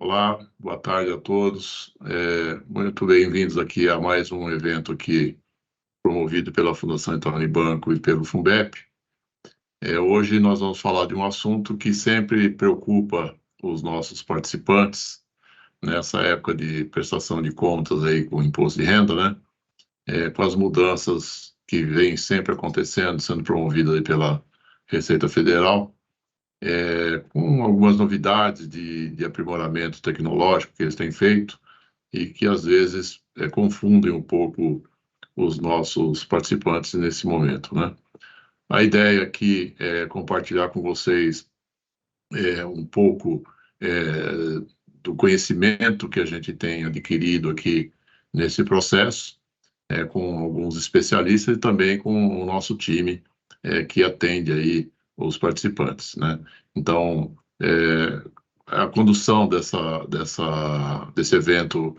Olá, boa tarde a todos. Muito bem-vindos aqui a mais um evento aqui promovido pela Fundação Itaú Unibanco e pelo Funbep. Hoje nós vamos falar de um assunto que sempre preocupa os nossos participantes nessa época de prestação de contas aí com o imposto de renda, né? Com as mudanças que vêm sempre acontecendo, sendo promovidas aí pela Receita Federal. Com algumas novidades de aprimoramento tecnológico que eles têm feito e que, às vezes, confundem um pouco os nossos participantes nesse momento, né? A ideia aqui é compartilhar com vocês um pouco do conhecimento que a gente tem adquirido aqui nesse processo, com alguns especialistas e também com o nosso time que atende aí os participantes, né? Então, a condução desse evento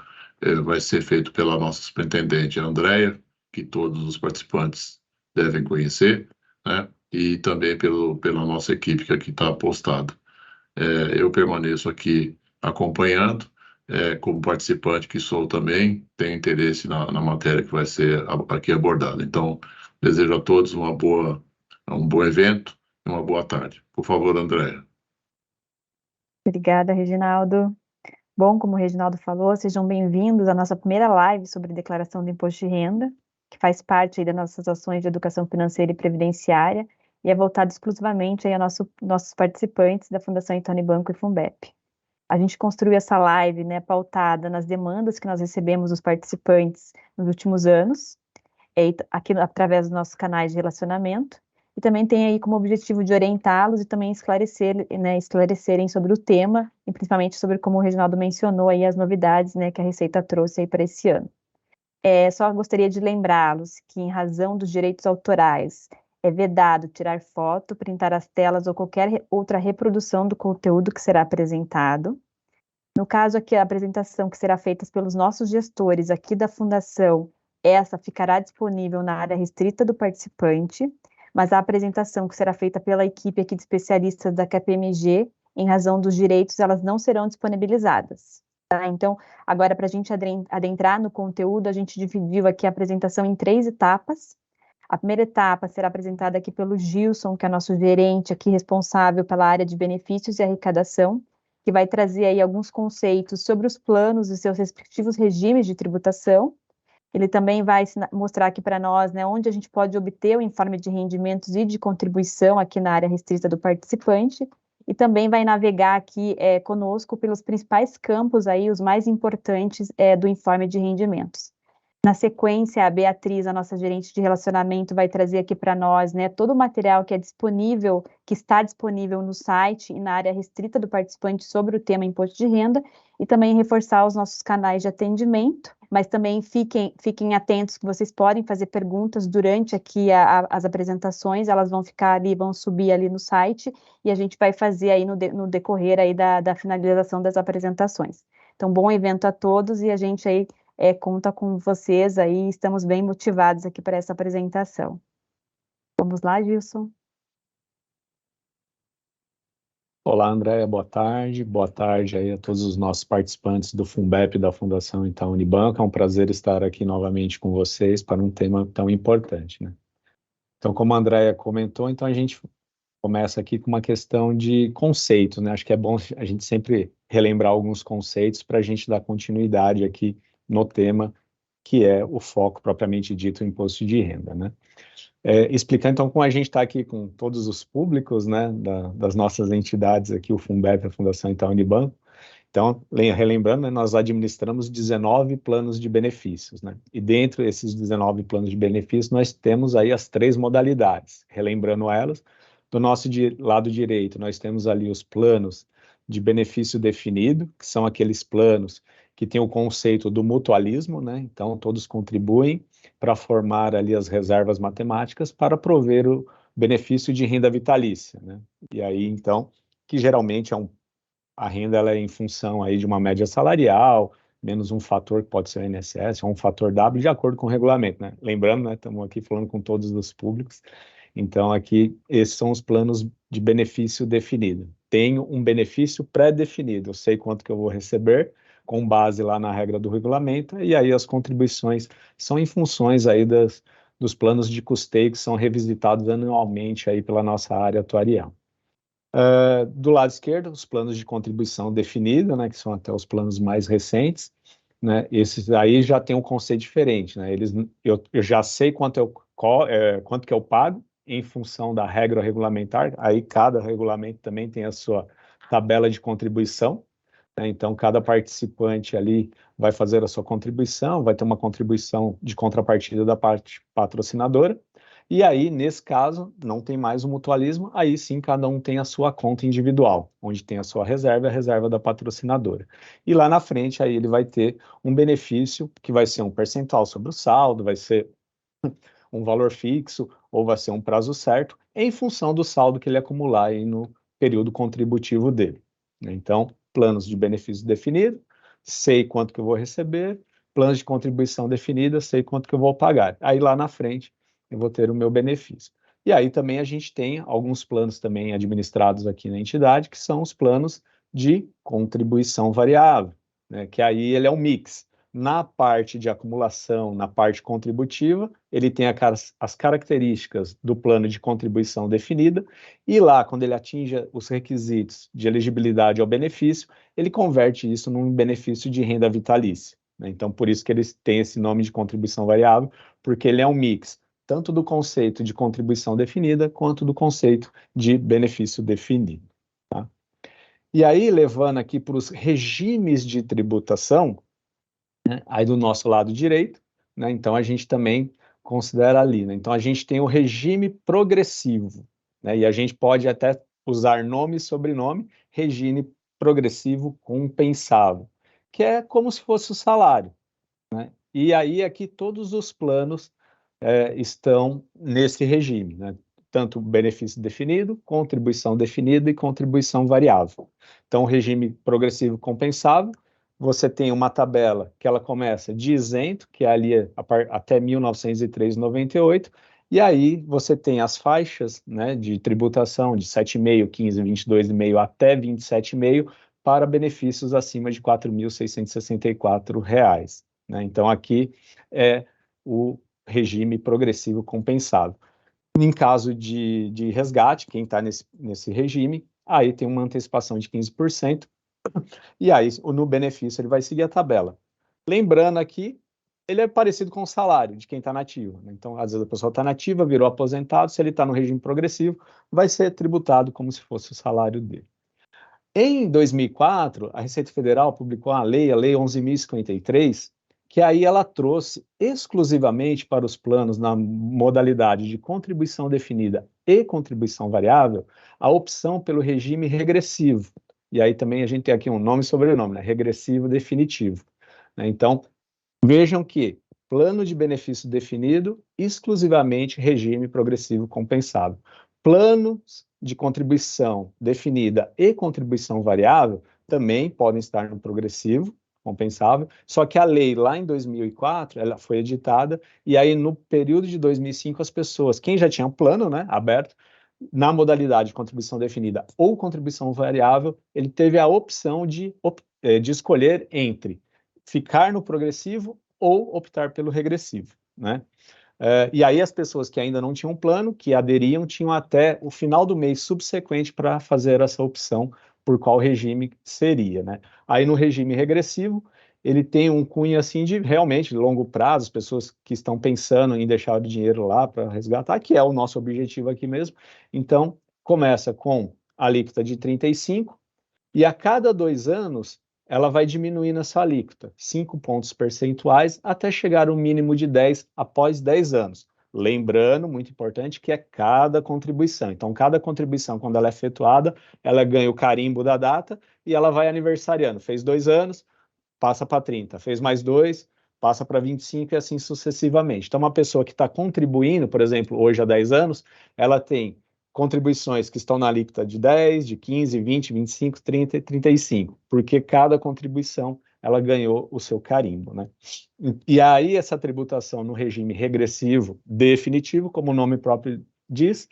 vai ser feito pela nossa superintendente Andréia, que todos os participantes devem conhecer, né? E também pela nossa equipe que aqui está postada. Eu permaneço aqui acompanhando, como participante que sou também, tenho interesse na matéria que vai ser aqui abordada. Então, desejo a todos um bom evento e uma boa tarde. Por favor, Andréia. Obrigada, Reginaldo. Bom, como o Reginaldo falou, sejam bem-vindos à nossa primeira live sobre declaração do imposto de renda, que faz parte aí das nossas ações de educação financeira e previdenciária e é voltado exclusivamente aí a nossos participantes da Fundação Itaú Unibanco e Funbep. A gente construiu essa live, né, pautada nas demandas que nós recebemos dos participantes nos últimos anos, aqui através dos nossos canais de relacionamento, e também tem aí como objetivo de orientá-los e também esclarecerem sobre o tema, e principalmente sobre como o Reginaldo mencionou aí as novidades, né, que a Receita trouxe aí para esse ano. Só gostaria de lembrá-los que, em razão dos direitos autorais, é vedado tirar foto, printar as telas ou qualquer outra reprodução do conteúdo que será apresentado. No caso aqui, a apresentação que será feita pelos nossos gestores aqui da Fundação, essa ficará disponível na área restrita do participante, mas a apresentação que será feita pela equipe aqui de especialistas da KPMG, em razão dos direitos, elas não serão disponibilizadas. Tá? Então, agora, para a gente adentrar no conteúdo, a gente dividiu aqui a apresentação em 3 etapas. A primeira etapa será apresentada aqui pelo Gilson, que é nosso gerente aqui responsável pela área de benefícios e arrecadação, que vai trazer aí alguns conceitos sobre os planos e seus respectivos regimes de tributação. Ele também vai mostrar aqui para nós, né, onde a gente pode obter o informe de rendimentos e de contribuição aqui na área restrita do participante, e também vai navegar aqui conosco pelos principais campos aí, os mais importantes do informe de rendimentos. Na sequência, a Beatriz, a nossa gerente de relacionamento, vai trazer aqui para nós, né, todo o material que é disponível, que está disponível no site e na área restrita do participante sobre o tema imposto de renda, e também reforçar os nossos canais de atendimento, mas também fiquem atentos que vocês podem fazer perguntas durante aqui as apresentações, elas vão ficar ali, vão subir ali no site, e a gente vai fazer aí no decorrer aí da finalização das apresentações. Então, bom evento a todos, e a gente aí conta com vocês aí, estamos bem motivados aqui para essa apresentação. Vamos lá, Gilson? Olá, Andréia, boa tarde. Boa tarde aí a todos os nossos participantes do Funbep da Fundação Itaú Unibanco. É um prazer estar aqui novamente com vocês para um tema tão importante, né? Então, como a Andréia comentou, então a gente começa aqui com uma questão de conceito, né? Acho que é bom a gente sempre relembrar alguns conceitos para a gente dar continuidade aqui no tema, que é o foco propriamente dito, o imposto de renda, né? Explicar então como a gente está aqui com todos os públicos, né, das nossas entidades aqui, o Funbep, a Fundação Itaú Unibanco. Então, relembrando, né, nós administramos 19 planos de benefícios, né? E dentro desses 19 planos de benefícios, nós temos aí as 3 modalidades. Relembrando elas, do nosso lado direito, nós temos ali os planos de benefício definido, que são aqueles planos que têm o conceito do mutualismo, né? Então, todos contribuem para formar ali as reservas matemáticas para prover o benefício de renda vitalícia, né? E aí, então, que geralmente a renda ela é em função aí de uma média salarial, menos um fator que pode ser o INSS, ou um fator W, de acordo com o regulamento, né? Lembrando, né, estamos aqui falando com todos os públicos, então aqui esses são os planos de benefício definido. tenho um benefício pré-definido, eu sei quanto que eu vou receber, com base lá na regra do regulamento, e aí as contribuições são em funções aí dos planos de custeio que são revisitados anualmente aí pela nossa área atuarial. Do lado esquerdo, os planos de contribuição definida, né, que são até os planos mais recentes, né, esses aí já tem um conceito diferente, né, eu já sei quanto que eu pago em função da regra regulamentar, aí cada regulamento também tem a sua tabela de contribuição, né, então cada participante ali vai fazer a sua contribuição, vai ter uma contribuição de contrapartida da parte patrocinadora, e aí, nesse caso, não tem mais o mutualismo, aí sim cada um tem a sua conta individual, onde tem a sua reserva e a reserva da patrocinadora. E lá na frente, aí ele vai ter um benefício que vai ser um percentual sobre o saldo, vai ser um valor fixo ou vai ser um prazo certo, em função do saldo que ele acumular aí no período contributivo dele. Então, planos de benefício definido, sei quanto que eu vou receber, planos de contribuição definida, sei quanto que eu vou pagar. Aí lá na frente, eu vou ter o meu benefício. E aí também a gente tem alguns planos também administrados aqui na entidade, que são os planos de contribuição variável, né, que aí ele é um mix. Na parte de acumulação, na parte contributiva, ele tem as características do plano de contribuição definida, e lá, quando ele atinge os requisitos de elegibilidade ao benefício, ele converte isso num benefício de renda vitalícia, né? Então, por isso que eles têm esse nome de contribuição variável, porque ele é um mix tanto do conceito de contribuição definida, quanto do conceito de benefício definido. Tá? E aí, levando aqui para os regimes de tributação, né, aí do nosso lado direito, né, então a gente também considera ali, né, então a gente tem o regime progressivo, né, e a gente pode até usar nome e sobrenome, regime progressivo compensável, que é como se fosse o salário, né, e aí aqui todos os planos estão nesse regime, né? Tanto benefício definido, contribuição definida e contribuição variável. Então, o regime progressivo compensável, você tem uma tabela que ela começa de isento, que é ali até 1903,98, e aí você tem as faixas, né, de tributação de 7,5, 15, 22,5 até 27,5 para benefícios acima de R$ 4.664, né? Então, aqui é o regime progressivo compensado. Em caso de resgate, quem está nesse regime, aí tem uma antecipação de 15%, e aí no benefício ele vai seguir a tabela. Lembrando aqui, ele é parecido com o salário de quem está nativo, né? Então, às vezes a pessoa está nativa, virou aposentado, se ele está no regime progressivo, vai ser tributado como se fosse o salário dele. Em 2004, a Receita Federal publicou a Lei 11.053, que aí ela trouxe exclusivamente para os planos na modalidade de contribuição definida e contribuição variável, a opção pelo regime regressivo. E aí também a gente tem aqui um nome e sobrenome, né? Regressivo definitivo, né? Então, vejam que plano de benefício definido, exclusivamente regime progressivo compensado. Planos de contribuição definida e contribuição variável também podem estar no progressivo, compensável, só que a lei lá em 2004, ela foi editada, e aí no período de 2005 as pessoas, quem já tinha um plano, né, aberto, na modalidade de contribuição definida ou contribuição variável, ele teve a opção de escolher entre ficar no progressivo ou optar pelo regressivo, né? E aí as pessoas que ainda não tinham plano, que aderiam, tinham até o final do mês subsequente para fazer essa opção por qual regime seria, né? Aí no regime regressivo, ele tem um cunho assim de realmente longo prazo, as pessoas que estão pensando em deixar o dinheiro lá para resgatar, que é o nosso objetivo aqui mesmo. Então, começa com a alíquota de 35 e a cada 2 anos ela vai diminuindo essa alíquota, 5 pontos percentuais, até chegar ao mínimo de 10 após 10 anos. Lembrando, muito importante, que é cada contribuição. Então, cada contribuição, quando ela é efetuada, ela ganha o carimbo da data e ela vai aniversariando. Fez 2 anos, passa para 30. Fez mais 2, passa para 25 e assim sucessivamente. Então, uma pessoa que está contribuindo, por exemplo, hoje há 10 anos, ela tem contribuições que estão na alíquota de 10, de 15, 20, 25, 30 e 35, porque cada contribuição ela ganhou o seu carimbo, né? E aí essa tributação no regime regressivo definitivo, como o nome próprio diz,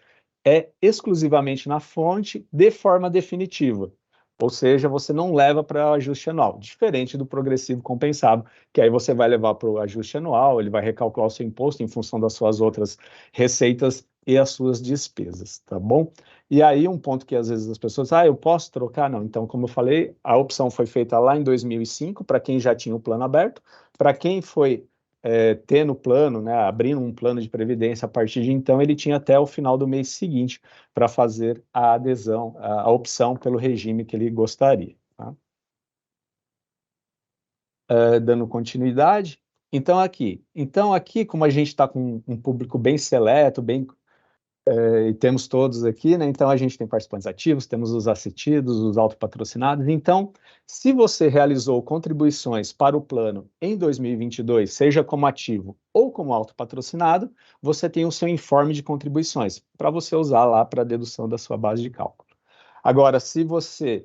é exclusivamente na fonte de forma definitiva. Ou seja, você não leva para o ajuste anual, diferente do progressivo compensado, que aí você vai levar para o ajuste anual, ele vai recalcular o seu imposto em função das suas outras receitas e as suas despesas, tá bom? E aí um ponto que às vezes as pessoas, eu posso trocar? Não, então como eu falei, a opção foi feita lá em 2005, para quem já tinha o plano aberto, para quem foi tendo plano, né, abrindo um plano de previdência a partir de então, ele tinha até o final do mês seguinte para fazer a adesão, a opção pelo regime que ele gostaria. Tá? Dando continuidade, então aqui, como a gente está com um público bem seleto, e temos todos aqui, né? Então a gente tem participantes ativos, temos os assetidos, os autopatrocinados. Então, se você realizou contribuições para o plano em 2022, seja como ativo ou como autopatrocinado, você tem o seu informe de contribuições para você usar lá para a dedução da sua base de cálculo. Agora, se você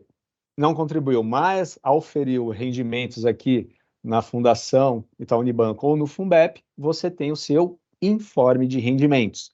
não contribuiu, mas auferiu rendimentos aqui na Fundação Itaú Unibanco ou no Funbep, você tem o seu informe de rendimentos.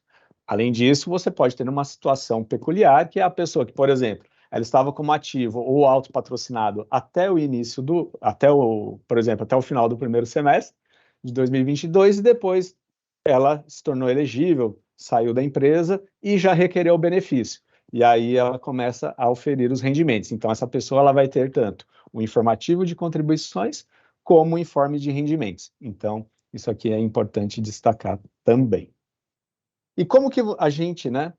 Além disso, você pode ter uma situação peculiar, que é a pessoa que, por exemplo, ela estava como ativo ou autopatrocinado até o início por exemplo, até o final do primeiro semestre de 2022 e depois ela se tornou elegível, saiu da empresa e já requereu o benefício. E aí ela começa a oferir os rendimentos. Então, essa pessoa ela vai ter tanto o informativo de contribuições como o informe de rendimentos. Então, isso aqui é importante destacar também. E como que a gente, né,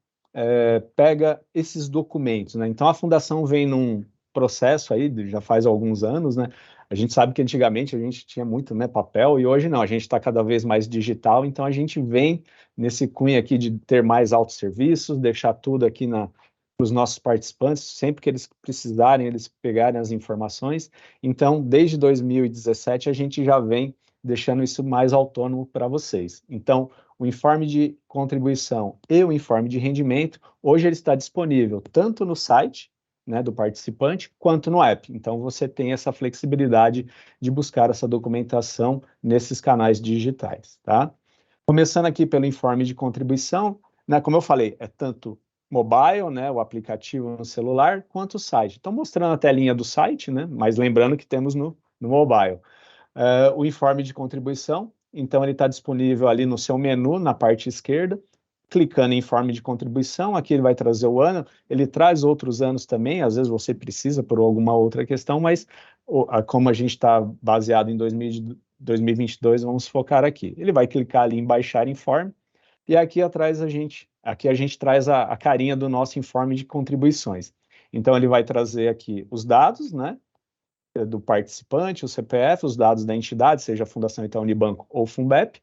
pega esses documentos, né? Então, a Fundação vem num processo aí, já faz alguns anos, né? A gente sabe que antigamente a gente tinha muito, né, papel e hoje não, a gente está cada vez mais digital, então a gente vem nesse cunho aqui de ter mais autosserviços, deixar tudo aqui para os nossos participantes, sempre que eles precisarem, eles pegarem as informações. Então, desde 2017, a gente já vem deixando isso mais autônomo para vocês. Então, o informe de contribuição e o informe de rendimento, hoje ele está disponível tanto no site, né, do participante, quanto no app. Então, você tem essa flexibilidade de buscar essa documentação nesses canais digitais, tá? Começando aqui pelo informe de contribuição, né, como eu falei, é tanto mobile, né, o aplicativo no celular, quanto o site. Então, mostrando a telinha do site, né, mas lembrando que temos no mobile. O informe de contribuição, então ele está disponível ali no seu menu, na parte esquerda, clicando em informe de contribuição, aqui ele vai trazer o ano, ele traz outros anos também, às vezes você precisa por alguma outra questão, mas como a gente está baseado em 2022, vamos focar aqui. Ele vai clicar ali em baixar informe, e aqui atrás a gente traz a carinha do nosso informe de contribuições. Então ele vai trazer aqui os dados, né, do participante, o CPF, os dados da entidade, seja a Fundação Itaú Unibanco ou Funbep,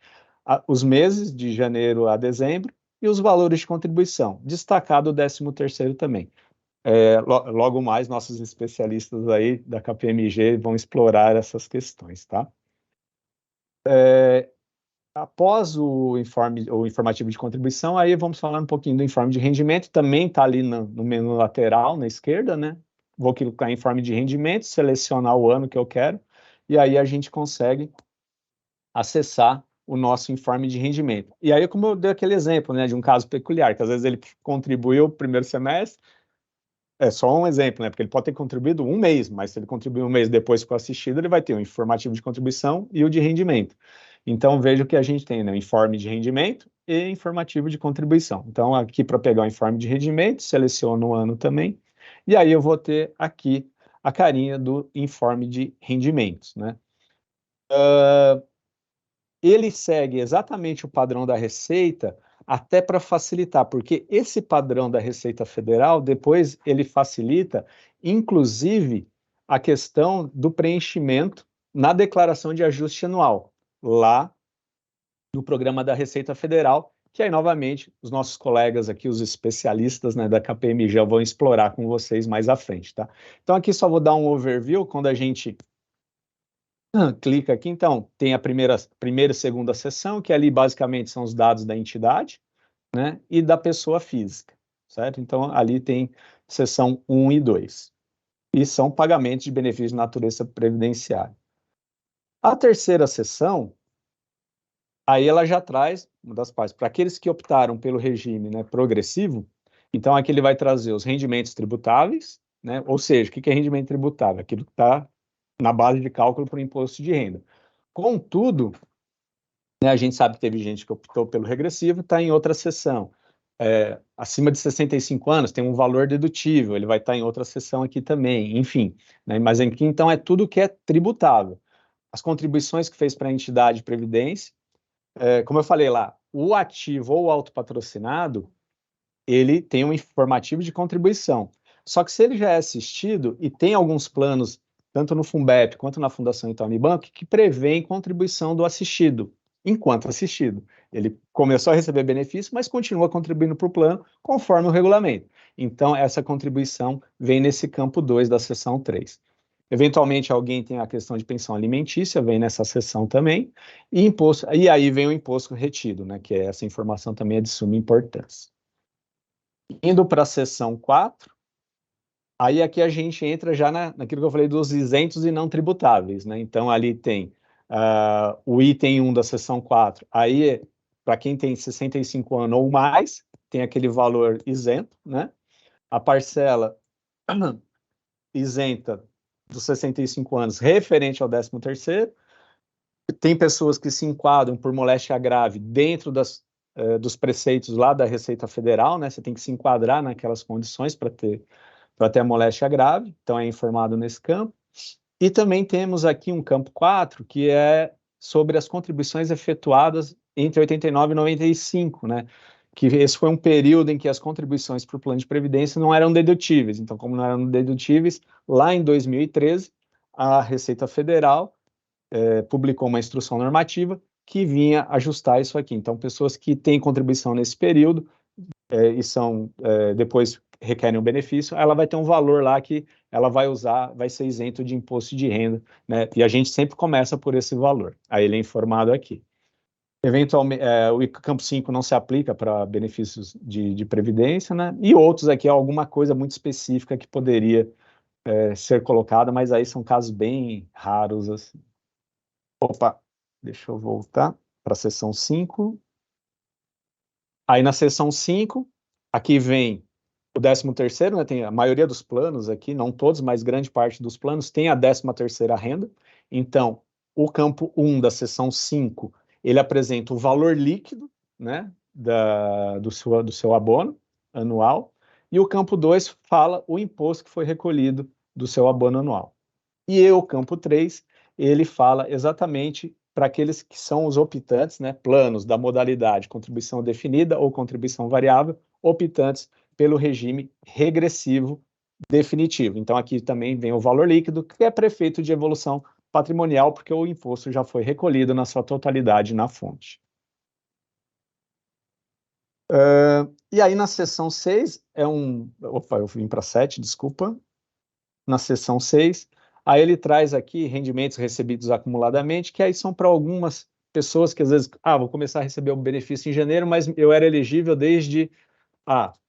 os meses de janeiro a dezembro e os valores de contribuição, destacado o 13º também. Logo mais, nossos especialistas aí da KPMG vão explorar essas questões, tá? Após o informativo de contribuição, aí vamos falar um pouquinho do informe de rendimento, também está ali no menu lateral, na esquerda, né? Vou clicar em informe de rendimento, selecionar o ano que eu quero, e aí a gente consegue acessar o nosso informe de rendimento. E aí, como eu dei aquele exemplo, né, de um caso peculiar, que às vezes ele contribuiu no primeiro semestre, é só um exemplo, né, porque ele pode ter contribuído um mês, mas se ele contribuiu um mês depois com o assistido, ele vai ter o informativo de contribuição e o de rendimento. Então, veja que a gente tem, né, o informe de rendimento e informativo de contribuição. Então, aqui para pegar o informe de rendimento, seleciono o ano também, e aí eu vou ter aqui a carinha do informe de rendimentos, né? Ele segue exatamente o padrão da Receita, até para facilitar, porque esse padrão da Receita Federal, depois ele facilita, inclusive, a questão do preenchimento na declaração de ajuste anual, lá no programa da Receita Federal, que aí, novamente, os nossos colegas aqui, os especialistas, né, da KPMG, vão explorar com vocês mais à frente, tá? Então, aqui só vou dar um overview, quando a gente clica aqui, então, tem a primeira e segunda seção, que ali basicamente são os dados da entidade, né, e da pessoa física, certo? Então, ali tem seção 1 e 2, e são pagamentos de benefícios de natureza previdenciária. A terceira seção, aí ela já traz uma das partes, para aqueles que optaram pelo regime, né, progressivo, Então, aqui ele vai trazer os rendimentos tributáveis, né? Ou seja, o que é rendimento tributável? Aquilo que está na base de cálculo para o imposto de renda. Contudo, né, a gente sabe que teve gente que optou pelo regressivo, está em outra seção. Acima de 65 anos tem um valor dedutível, ele vai estar em outra seção aqui também, enfim. Né, mas aqui, então, é tudo que é tributável. As contribuições que fez para a entidade de previdência, como eu falei lá, o ativo ou o autopatrocinado, ele tem um informativo de contribuição. Só que se ele já é assistido, e tem alguns planos, tanto no Funbep quanto na Fundação Itaú Unibanco, que prevêem contribuição do assistido, enquanto assistido. Ele começou a receber benefício, mas continua contribuindo para o plano, conforme o regulamento. Então, essa contribuição vem nesse campo 2 da seção 3. Eventualmente, alguém tem a questão de pensão alimentícia, vem nessa seção também, e aí vem o imposto retido, né, que essa informação também é de suma importância. Indo para a seção 4, aí aqui a gente entra já naquilo que eu falei dos isentos e não tributáveis, né? Então, ali tem o item 1 da seção 4, aí, para quem tem 65 anos ou mais, tem aquele valor isento, né? A parcela isenta dos 65 anos referente ao 13º, tem pessoas que se enquadram por moléstia grave dentro dos preceitos lá da Receita Federal, né? Você tem que se enquadrar naquelas condições para ter a moléstia grave, então é informado nesse campo. E também temos aqui um campo 4, que é sobre as contribuições efetuadas entre 89 e 95, né? Que esse foi um período em que as contribuições para o plano de previdência não eram dedutíveis. Então, como não eram dedutíveis, lá em 2013, a Receita Federal publicou uma instrução normativa que vinha ajustar isso aqui. Então, pessoas que têm contribuição nesse período e são depois requerem um benefício, ela vai ter um valor lá que ela vai usar, vai ser isento de imposto de renda, né? E a gente sempre começa por esse valor. Aí ele é informado aqui. Eventualmente, o campo 5 não se aplica para benefícios de previdência, né? E outros aqui, alguma coisa muito específica que poderia ser colocada, mas aí são casos bem raros, assim. Opa, deixa eu voltar para a seção 5. Aí na seção 5, aqui vem o 13º, né, tem a maioria dos planos aqui, não todos, mas grande parte dos planos tem a 13ª renda. Então, o campo 1 da seção 5, ele apresenta o valor líquido, né, do seu abono anual, e o campo 2 fala o imposto que foi recolhido do seu abono anual. E o campo 3, ele fala exatamente para aqueles que são os optantes, né, planos da modalidade contribuição definida ou contribuição variável, optantes pelo regime regressivo definitivo. Então, aqui também vem o valor líquido, que é prefeito de evolução patrimonial, porque o imposto já foi recolhido na sua totalidade na fonte. E aí, na seção 6, Opa, eu vim para 7, desculpa. Na seção 6, aí ele traz aqui rendimentos recebidos acumuladamente, que aí são para algumas pessoas que às vezes, vou começar a receber o benefício em janeiro, mas eu era elegível desde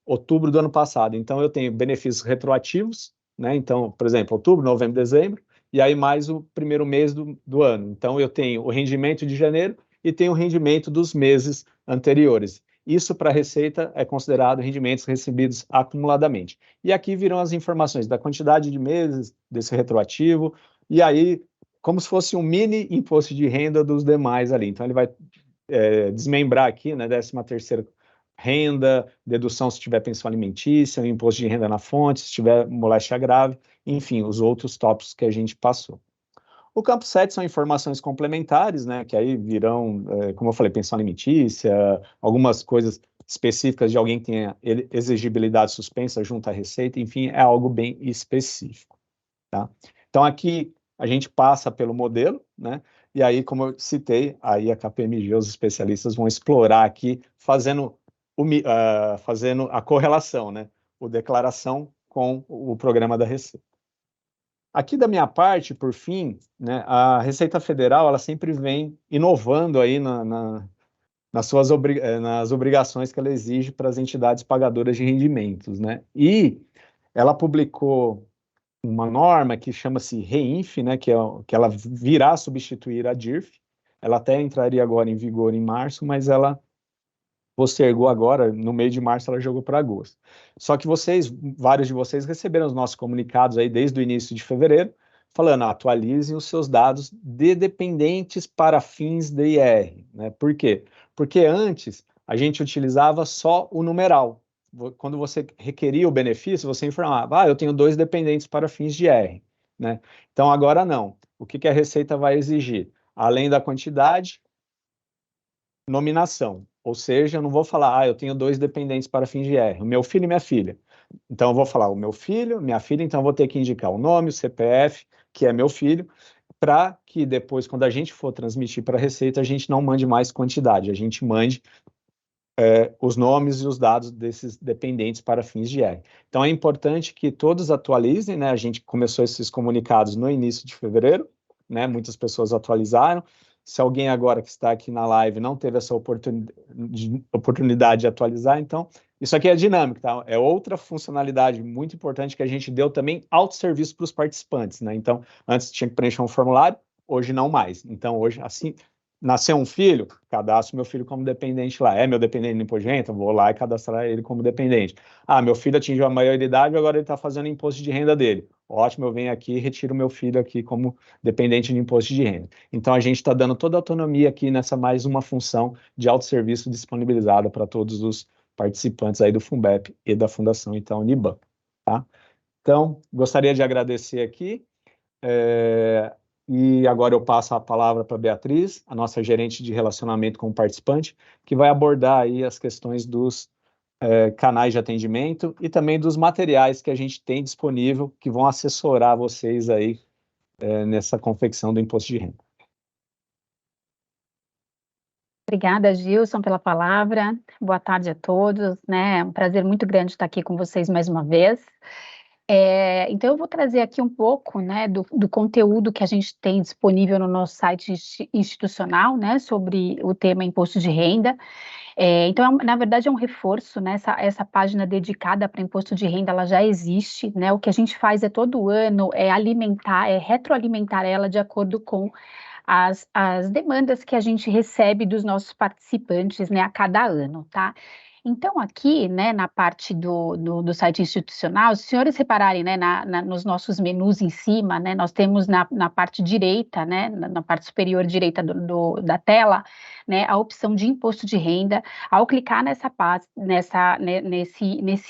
outubro do ano passado. Então, eu tenho benefícios retroativos, né? Então, por exemplo, outubro, novembro, dezembro, e aí mais o primeiro mês do ano. Então, eu tenho o rendimento de janeiro e tenho o rendimento dos meses anteriores. Isso, para a Receita, é considerado rendimentos recebidos acumuladamente. E aqui virão as informações da quantidade de meses desse retroativo, e aí, como se fosse um mini imposto de renda dos demais ali. Então, ele vai desmembrar aqui, né, 13ª renda, dedução se tiver pensão alimentícia, o imposto de renda na fonte, se tiver moléstia grave, enfim, os outros tópicos que a gente passou. O campo 7 são informações complementares, né, que aí virão, como eu falei, pensão alimentícia, algumas coisas específicas de alguém que tenha exigibilidade suspensa junto à Receita, enfim, é algo bem específico, tá? Então, aqui a gente passa pelo modelo, né, e aí, como eu citei, aí a KPMG, os especialistas vão explorar aqui, fazendo a correlação, né, o declaração com o programa da Receita. Aqui da minha parte, por fim, né, a Receita Federal, ela sempre vem inovando aí nas obrigações que ela exige para as entidades pagadoras de rendimentos, né? E ela publicou uma norma que chama-se REINF, né, que ela virá substituir a DIRF. Ela até entraria agora em vigor em março, mas ela postergou agora, no meio de março ela jogou para agosto. Só que vários de vocês receberam os nossos comunicados aí desde o início de fevereiro, falando, atualizem os seus dados de dependentes para fins de IR, né? Por quê? Porque antes a gente utilizava só o numeral. Quando você requeria o benefício, você informava, eu tenho 2 dependentes para fins de IR, né? Então agora não. O que a Receita vai exigir? Além da quantidade, nominação. Ou seja, eu não vou falar, eu tenho 2 dependentes para fins de IR, o meu filho e minha filha. Então eu vou falar o meu filho, minha filha, então eu vou ter que indicar o nome, o CPF, que é meu filho, para que depois, quando a gente for transmitir para a Receita, a gente não mande mais quantidade, a gente mande os nomes e os dados desses dependentes para fins de IR. Então é importante que todos atualizem, né? A gente começou esses comunicados no início de fevereiro, né? Muitas pessoas atualizaram. Se alguém agora que está aqui na live não teve essa oportunidade de atualizar, então isso aqui é dinâmico, tá? É outra funcionalidade muito importante que a gente deu também autosserviço para os participantes, né? Então, antes tinha que preencher um formulário, hoje não mais. Então, hoje, assim, nasceu um filho, cadastro meu filho como dependente lá. É meu dependente no imposto de renda? Vou lá e cadastrar ele como dependente. Meu filho atingiu a maioridade, agora ele está fazendo imposto de renda dele. Ótimo, eu venho aqui e retiro meu filho aqui como dependente de imposto de renda. Então, a gente está dando toda a autonomia aqui nessa mais uma função de autosserviço disponibilizada para todos os participantes aí do Funbep e da Fundação Itaú Unibanco, tá? Então, gostaria de agradecer aqui. E agora eu passo a palavra para a Beatriz, a nossa gerente de relacionamento com o participante, que vai abordar aí as questões dos canais de atendimento e também dos materiais que a gente tem disponível, que vão assessorar vocês aí nessa confecção do imposto de renda. Obrigada, Gilson, pela palavra. Boa tarde a todos, né? É um prazer muito grande estar aqui com vocês mais uma vez. Então, eu vou trazer aqui um pouco, né, do conteúdo que a gente tem disponível no nosso site institucional, né, sobre o tema imposto de renda. Então, na verdade, é um reforço, né? Essa página dedicada para imposto de renda, ela já existe, né? O que a gente faz todo ano é retroalimentar ela de acordo com as demandas que a gente recebe dos nossos participantes, né, a cada ano, tá? Então, aqui, né, na parte do site institucional, se os senhores repararem, né, nos nossos menus em cima, né, nós temos na parte direita, né, na parte superior direita da tela, né, a opção de imposto de renda. Ao clicar nesse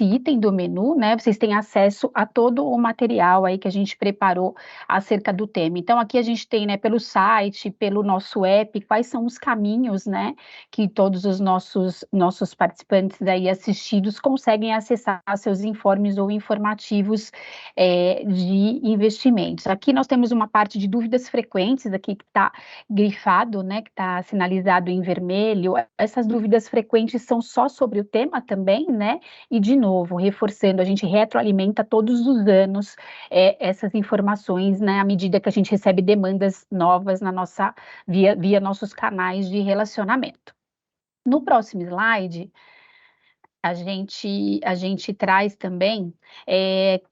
item do menu, né, vocês têm acesso a todo o material aí que a gente preparou acerca do tema. Então, aqui a gente tem, né, pelo site, pelo nosso app, quais são os caminhos, né, que todos os nossos participantes daí assistidos conseguem acessar seus informes ou informativos de investimentos. Aqui nós temos uma parte de dúvidas frequentes, aqui que está grifado, né, que está sinalizado em vermelho. Essas dúvidas frequentes são só sobre o tema também, né, e de novo, reforçando, a gente retroalimenta todos os anos essas informações, né, à medida que a gente recebe demandas novas via nossos canais de relacionamento. No próximo slide, a gente traz também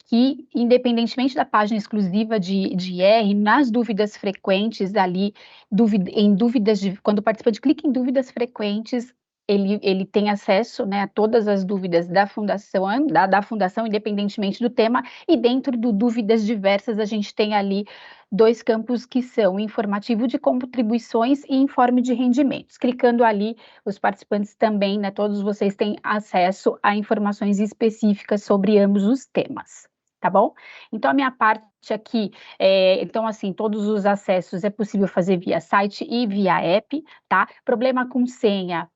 que, independentemente da página exclusiva de IR, nas dúvidas frequentes ali, quando o participante clica em dúvidas frequentes, ele tem acesso, né, a todas as dúvidas da fundação, independentemente do tema, e dentro do dúvidas diversas, a gente tem ali 2 campos que são informativo de contribuições e informe de rendimentos. Clicando ali, os participantes também, né, todos vocês têm acesso a informações específicas sobre ambos os temas, tá bom? Então, a minha parte aqui, então, assim, todos os acessos é possível fazer via site e via app, tá? Problema com senha,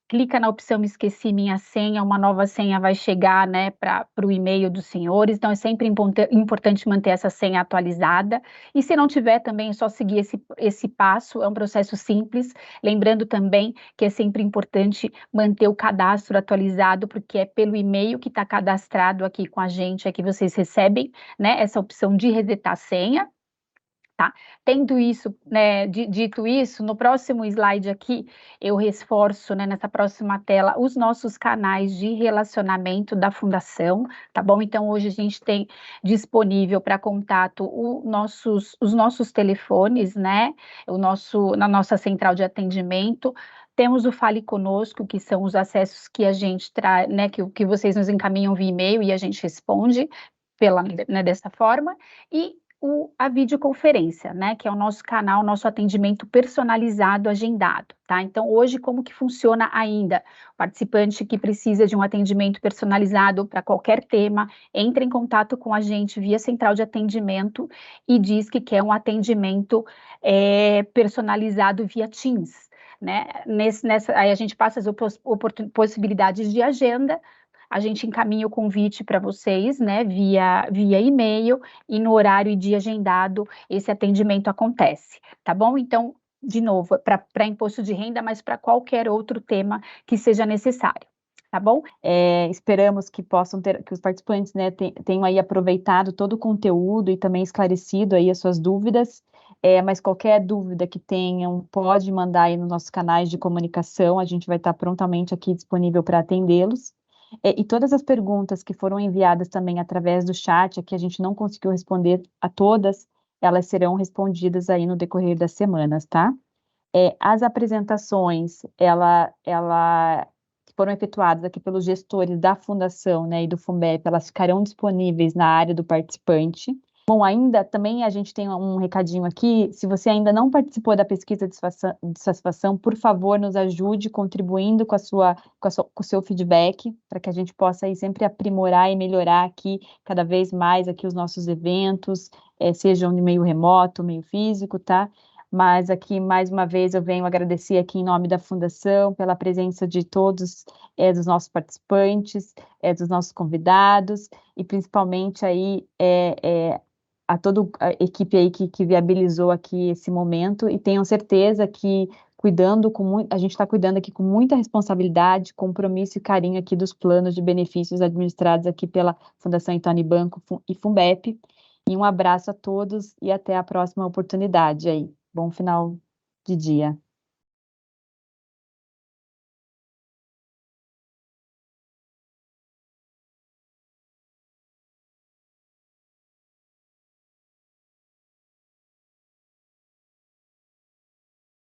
clica na opção esqueci minha senha, uma nova senha vai chegar, né, para o e-mail dos senhores, então é sempre importante manter essa senha atualizada, e se não tiver também é só seguir esse passo, é um processo simples, lembrando também que é sempre importante manter o cadastro atualizado, porque é pelo e-mail que está cadastrado aqui com a gente, é que vocês recebem, né, essa opção de resetar a senha. Tá? Tendo isso, né, dito isso, no próximo slide aqui, eu reforço, né, nessa próxima tela, os nossos canais de relacionamento da Fundação, tá bom? Então, hoje a gente tem disponível para contato os nossos telefones, né, na nossa central de atendimento, Temos o Fale Conosco, que são os acessos que a gente traz, né, que vocês nos encaminham via e-mail e a gente responde dessa forma, e a videoconferência, né, que é o nosso canal, nosso atendimento personalizado, agendado, tá? Então, hoje, como que funciona ainda? O participante que precisa de um atendimento personalizado para qualquer tema, entra em contato com a gente via central de atendimento e diz que quer um atendimento personalizado via Teams, né? Aí a gente passa as possibilidades de agenda, a gente encaminha o convite para vocês, né, via e-mail, e no horário e dia agendado, esse atendimento acontece, tá bom? Então, de novo, para imposto de renda, mas para qualquer outro tema que seja necessário, tá bom? Esperamos que que os participantes, né, tenham aí aproveitado todo o conteúdo e também esclarecido aí as suas dúvidas, mas qualquer dúvida que tenham, pode mandar aí nos nossos canais de comunicação, a gente vai estar prontamente aqui disponível para atendê-los. E todas as perguntas que foram enviadas também através do chat, aqui a gente não conseguiu responder a todas, elas serão respondidas aí no decorrer das semanas, tá? As apresentações, que foram efetuadas aqui pelos gestores da Fundação, né, e do FUNBEP, elas ficarão disponíveis na área do participante. Bom, ainda também a gente tem um recadinho aqui, se você ainda não participou da pesquisa de satisfação, por favor, nos ajude contribuindo com o seu feedback, para que a gente possa aí sempre aprimorar e melhorar aqui cada vez mais aqui os nossos eventos, sejam de meio remoto, meio físico, tá? Mas aqui, mais uma vez, eu venho agradecer aqui em nome da Fundação pela presença de todos, dos nossos participantes, dos nossos convidados, e principalmente aí a toda a equipe aí que viabilizou aqui esse momento, e tenham certeza que a gente está cuidando aqui com muita responsabilidade, compromisso e carinho aqui dos planos de benefícios administrados aqui pela Fundação Itaú Unibanco e FUNBEP. E um abraço a todos e até a próxima oportunidade aí. Bom final de dia.